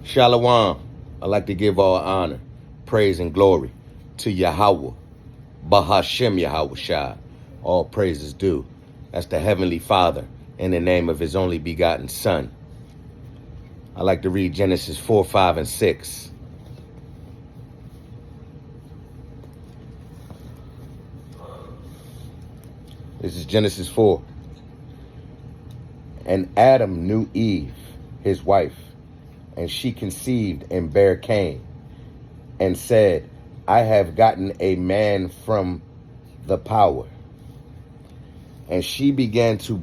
Shalom. I'd like to give all honor, praise, and glory to Yahweh, Bahashem Yahweh Shai. All praises due. That's the Heavenly Father in the name of His only begotten Son. I'd like to read Genesis 4, 5, and 6. This is Genesis 4. And Adam knew Eve, his wife, and she conceived and bare Cain, and said, I have gotten a man from the power. And she began to,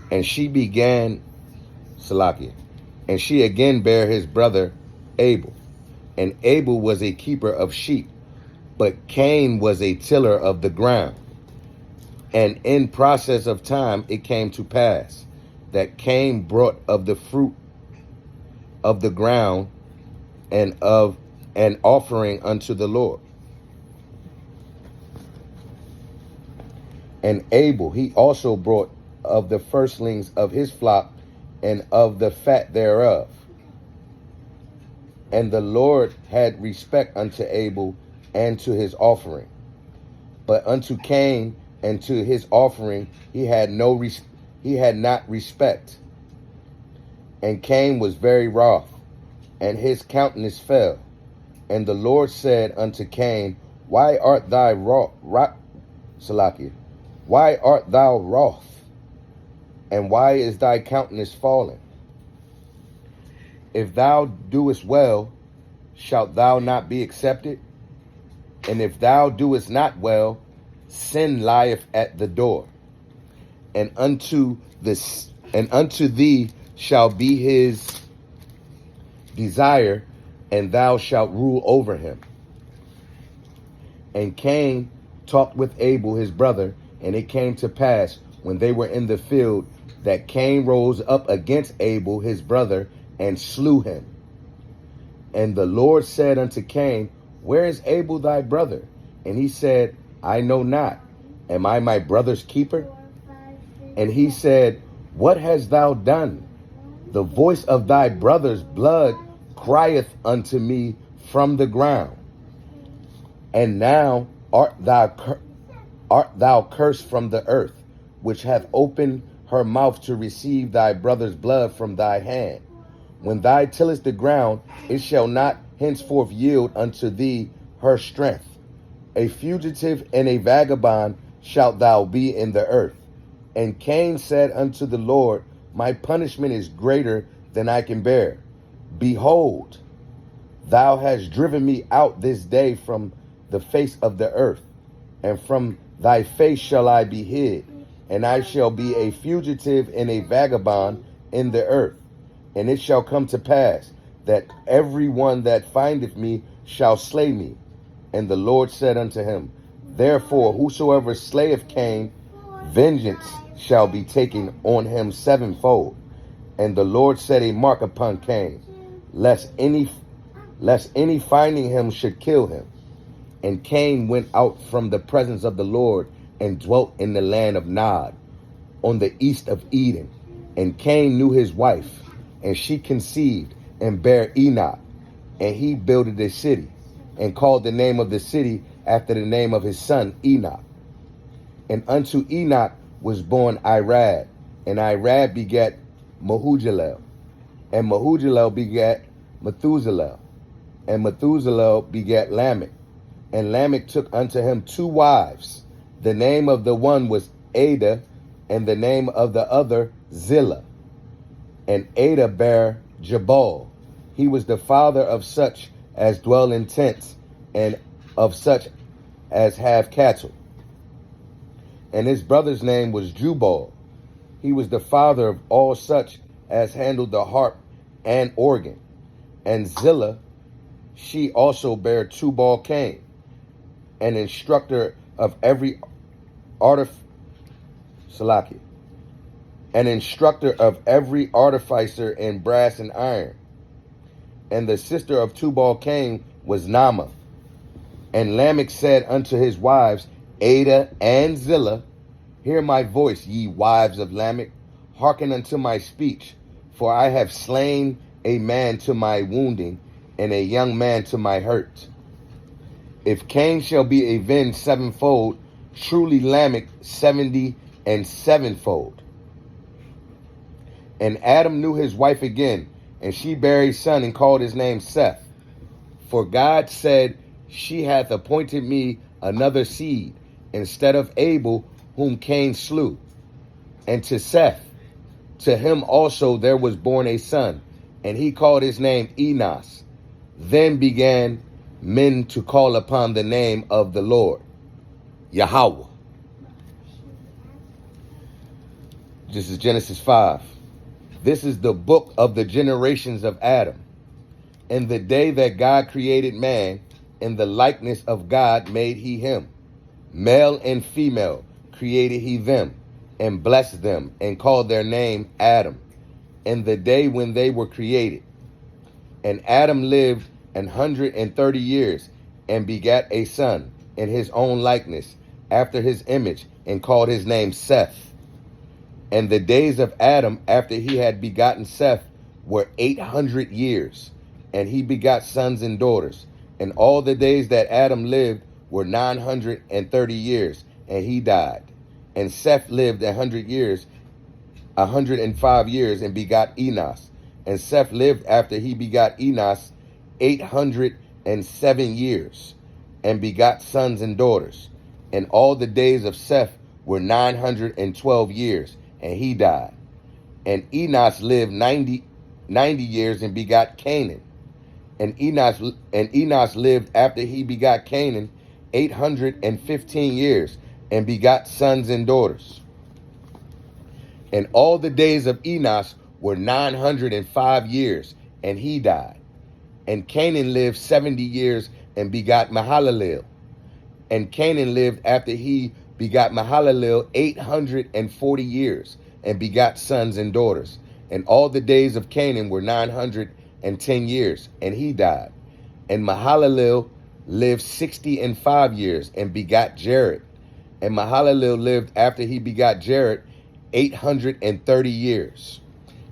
and she again bare his brother Abel. And Abel was a keeper of sheep, but Cain was a tiller of the ground. And in process of time it came to pass that Cain brought of the fruit of the ground and of an offering unto the Lord. And Abel, he also brought of the firstlings of his flock and of the fat thereof. And the Lord had respect unto Abel and to his offering. But unto Cain and to his offering he had not respect. And Cain was very wroth, and his countenance fell. And the Lord said unto Cain, Why art thou wroth? And why is thy countenance fallen? If thou doest well, shalt thou not be accepted? And if thou doest not well, sin lieth at the door. And unto thee shall be his desire, and thou shalt rule over him. And Cain talked with Abel his brother, and it came to pass, when they were in the field, that Cain rose up against Abel his brother, and slew him. And the Lord said unto Cain, Where is Abel thy brother? And he said, I know not. Am I my brother's keeper? And he said, What hast thou done? The voice of thy brother's blood crieth unto me from the ground. And now art thou cursed from the earth, which hath opened her mouth to receive thy brother's blood from thy hand. When thou tillest the ground, it shall not henceforth yield unto thee her strength. A fugitive and a vagabond shalt thou be in the earth. And Cain said unto the Lord, My punishment is greater than I can bear. Behold, thou hast driven me out this day from the face of the earth, and from thy face shall I be hid, and I shall be a fugitive and a vagabond in the earth. And it shall come to pass that every one that findeth me shall slay me. And the Lord said unto him, Therefore whosoever slayeth Cain, vengeance shall be taken on him sevenfold. And the Lord set a mark upon Cain, lest any finding him should kill him. And Cain went out from the presence of the Lord, and dwelt in the land of Nod, on the east of Eden. And Cain knew his wife, and she conceived and bare Enoch. And he builded a city, and called the name of the city after the name of his son Enoch. And unto Enoch was born Irad, and Irad begat Mehujael, and Mehujael begat Methuselah, and Methuselah begat Lamech. And Lamech took unto him 2 wives. The name of the one was Ada, and the name of the other Zillah. And Ada bare Jabal. He was the father of such as dwell in tents, and of such as have cattle. And his brother's name was Jubal. He was the father of all such as handled the harp and organ. And Zillah, she also bare Tubal Cain, an instructor of every artificer in brass and iron. And the sister of Tubal Cain was Naamah. And Lamech said unto his wives, Ada and Zillah, Hear my voice, ye wives of Lamech. Hearken unto my speech, for I have slain a man to my wounding, and a young man to my hurt. If Cain shall be avenged sevenfold, truly Lamech 70 and sevenfold. And Adam knew his wife again, and she bare a son, and called his name Seth. For God said, she hath appointed me another seed, instead of Abel, whom Cain slew. And to Seth, to him also there was born a son, and he called his name Enos. Then began men to call upon the name of the Lord, Yahweh. This is Genesis 5. This is the book of the generations of Adam. In the day that God created man, in the likeness of God made he him. Male and female created he them, and blessed them, and called their name Adam, in the day when they were created. And Adam lived 130 years, and begat a son in his own likeness, after his image, and called his name Seth. And the days of Adam after he had begotten Seth were 800 years, and he begot sons and daughters. And all the days that Adam lived were 930 years, and he died. And Seth lived 105 years, and begot Enos. And Seth lived after he begot Enos 807 years, and begot sons and daughters. And all the days of Seth were 912 years, and he died. And Enos lived 90 years, and begot Canaan. And Enos lived after he begot Canaan 815 years, and begot sons and daughters. And all the days of Enos were 905 years, and he died. And Canaan lived 70 years, and begot Mahalalel. And Canaan lived after he begot Mahalalel 840 years, and begot sons and daughters. And all the days of Canaan were 910 years, and he died. And Mahalalel lived 65 years, and begot Jared. And Mahalalel lived after he begot Jared 830 years,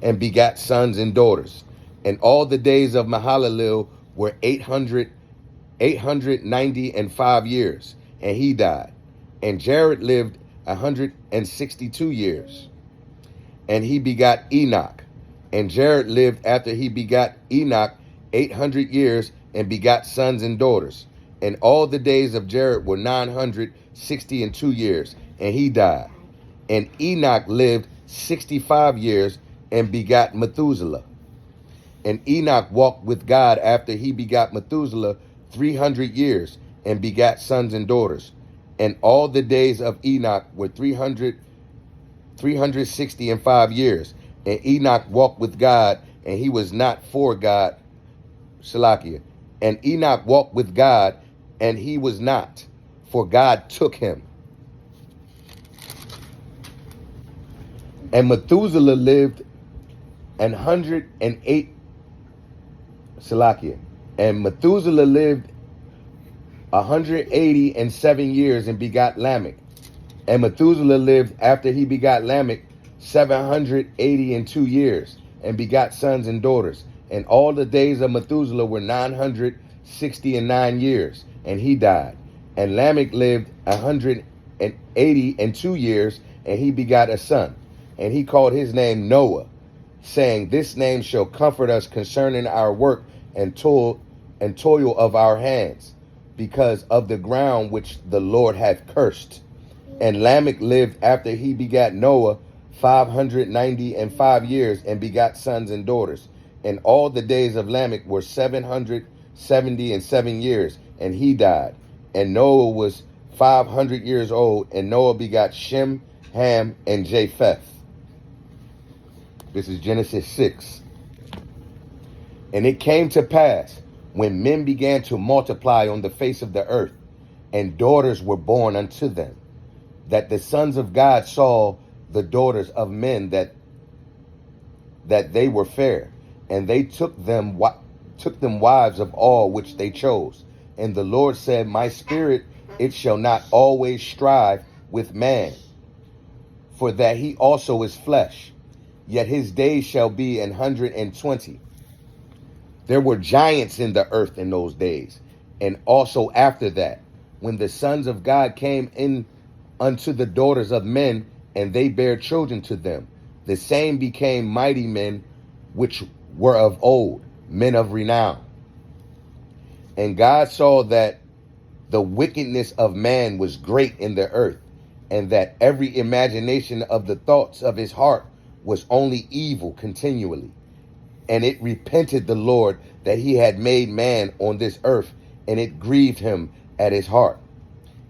and begot sons and daughters. And all the days of Mahalalel were 895 years, and he died. And Jared lived 162 years, and he begot Enoch. And Jared lived after he begot Enoch 800 years, and begot sons and daughters. And all the days of Jared were 962 years, and he died. And Enoch lived 65 years, and begot Methuselah. And Enoch walked with God after he begot Methuselah 300 years, and begat sons and daughters. And all the days of Enoch were 365 years. And Enoch walked with God, and he was not for God. Salakia. And Enoch walked with God, and he was not, for God took him. And Methuselah lived 108. Salakia. And Methuselah lived 187 years, and begot Lamech. And Methuselah lived after he begot Lamech 782 years, and begot sons and daughters. And all the days of Methuselah were 969 years, and he died. And Lamech lived 182 years, and he begot a son. And he called his name Noah, saying, this name shall comfort us concerning our work and toil of our hands, because of the ground which the Lord hath cursed. And Lamech lived after he begat Noah 595 years, and begot sons and daughters. And all the days of Lamech were 777 years, and he died. And Noah was 500 years old, and Noah begot Shem, Ham, and Japheth. This is Genesis 6. And it came to pass, when men began to multiply on the face of the earth, and daughters were born unto them, that the sons of God saw the daughters of men that they were fair, and they took them wives of all which they chose. And the Lord said, my spirit, it shall not always strive with man, for that he also is flesh, yet his days shall be 120. There were giants in the earth in those days, and also after that, when the sons of God came in unto the daughters of men, and they bare children to them, the same became mighty men which were of old, men of renown. And God saw that the wickedness of man was great in the earth, and that every imagination of the thoughts of his heart was only evil continually. And it repented the Lord that he had made man on this earth, and it grieved him at his heart.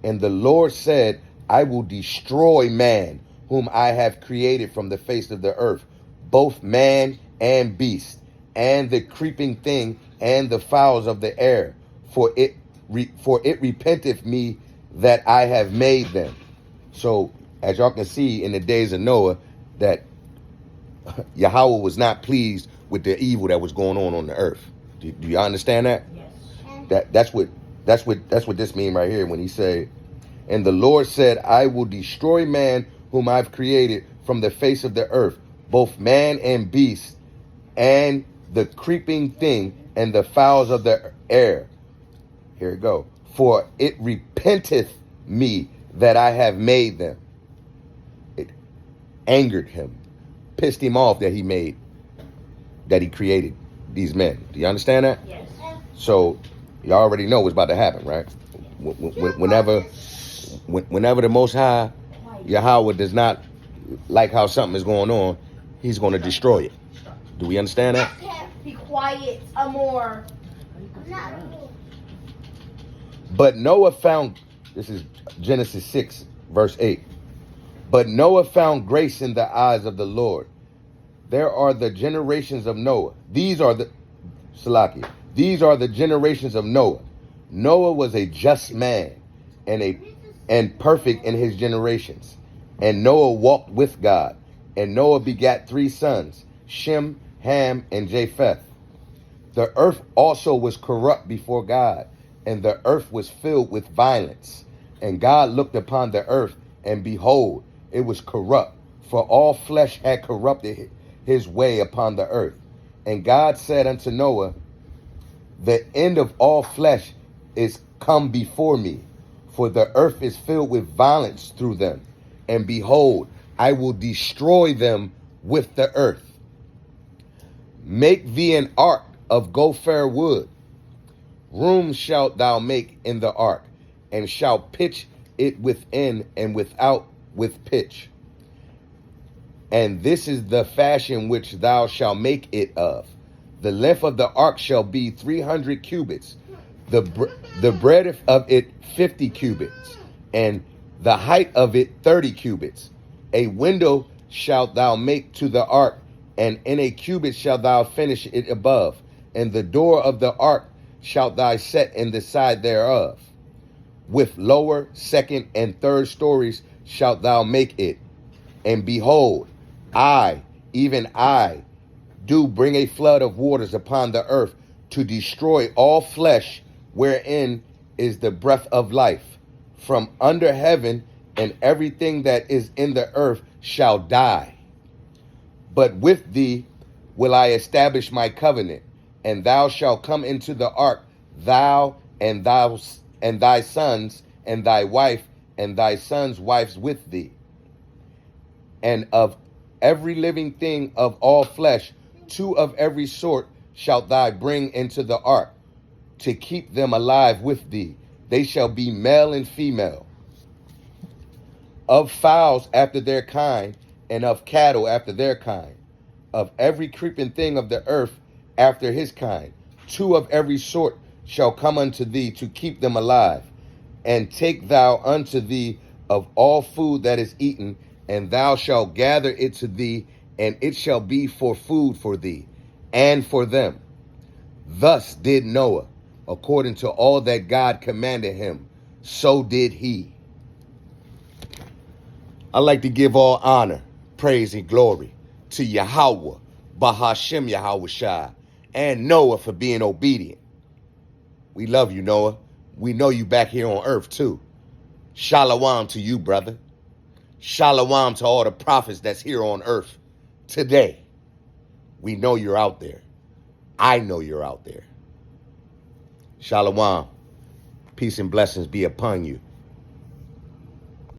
And the Lord said, I will destroy man, whom I have created from the face of the earth, both man and beast, and the creeping thing, and the fowls of the air, for it repenteth me that I have made them. So, as y'all can see in the days of Noah, that Yahweh was not pleased with the evil that was going on the earth. Do you understand that? Yes. That's what this means right here when he said, and the Lord said, I will destroy man whom I've created from the face of the earth, both man and beast, and the creeping thing, and the fowls of the air. Here it go. For it repenteth me that I have made them. It angered him, pissed him off that he created these men. Do you understand that? Yes. So you already know what's about to happen, right? Whenever the Most High, Yahweh, does not like how something is going on, he's going to destroy it. Do we understand that? Be quiet, Amor. But Noah found, this is Genesis 6, verse 8. But Noah found grace in the eyes of the Lord. There are the generations of Noah. These are the generations of Noah. Noah was a just man and perfect in his generations. And Noah walked with God. And Noah begat 3 sons, Shem, Ham, and Japheth. The earth also was corrupt before God, and the earth was filled with violence. And God looked upon the earth, and behold, it was corrupt, for all flesh had corrupted his way upon the earth. And God said unto Noah, the end of all flesh is come before me, for the earth is filled with violence through them. And behold, I will destroy them with the earth. Make thee an ark of gopher wood. Room shalt thou make in the ark, and shalt pitch it within and without with pitch. And this is the fashion which thou shalt make it of. The length of the ark shall be 300 cubits, the breadth of it 50 cubits, and the height of it 30 cubits. A window shalt thou make to the ark, and in a cubit shalt thou finish it above. And the door of the ark shalt thou set in the side thereof. With lower, second, and third stories shalt thou make it. And behold, I, even I, do bring a flood of waters upon the earth to destroy all flesh wherein is the breath of life. From under heaven, and everything that is in the earth shall die. But with thee will I establish my covenant, and thou shalt come into the ark, thou and thy sons, and thy wife, and thy sons' wives with thee. And of every living thing of all flesh, 2 of every sort shalt thou bring into the ark, to keep them alive with thee. They shall be male and female. Of fowls after their kind, and of cattle after their kind. Of every creeping thing of the earth after his kind. 2 of every sort shall come unto thee, to keep them alive. And take thou unto thee of all food that is eaten, and thou shalt gather it to thee, and it shall be for food for thee, and for them. Thus did Noah, according to all that God commanded him, so did he. I like to give all honor, praise, and glory to Yahweh, Bahashem Yahweh Shai, and Noah for being obedient. We love you, Noah. We know you back here on earth, too. Shalom to you, brother. Shalom to all the prophets that's here on earth today. We know you're out there. I know you're out there. Shalom. Peace and blessings be upon you.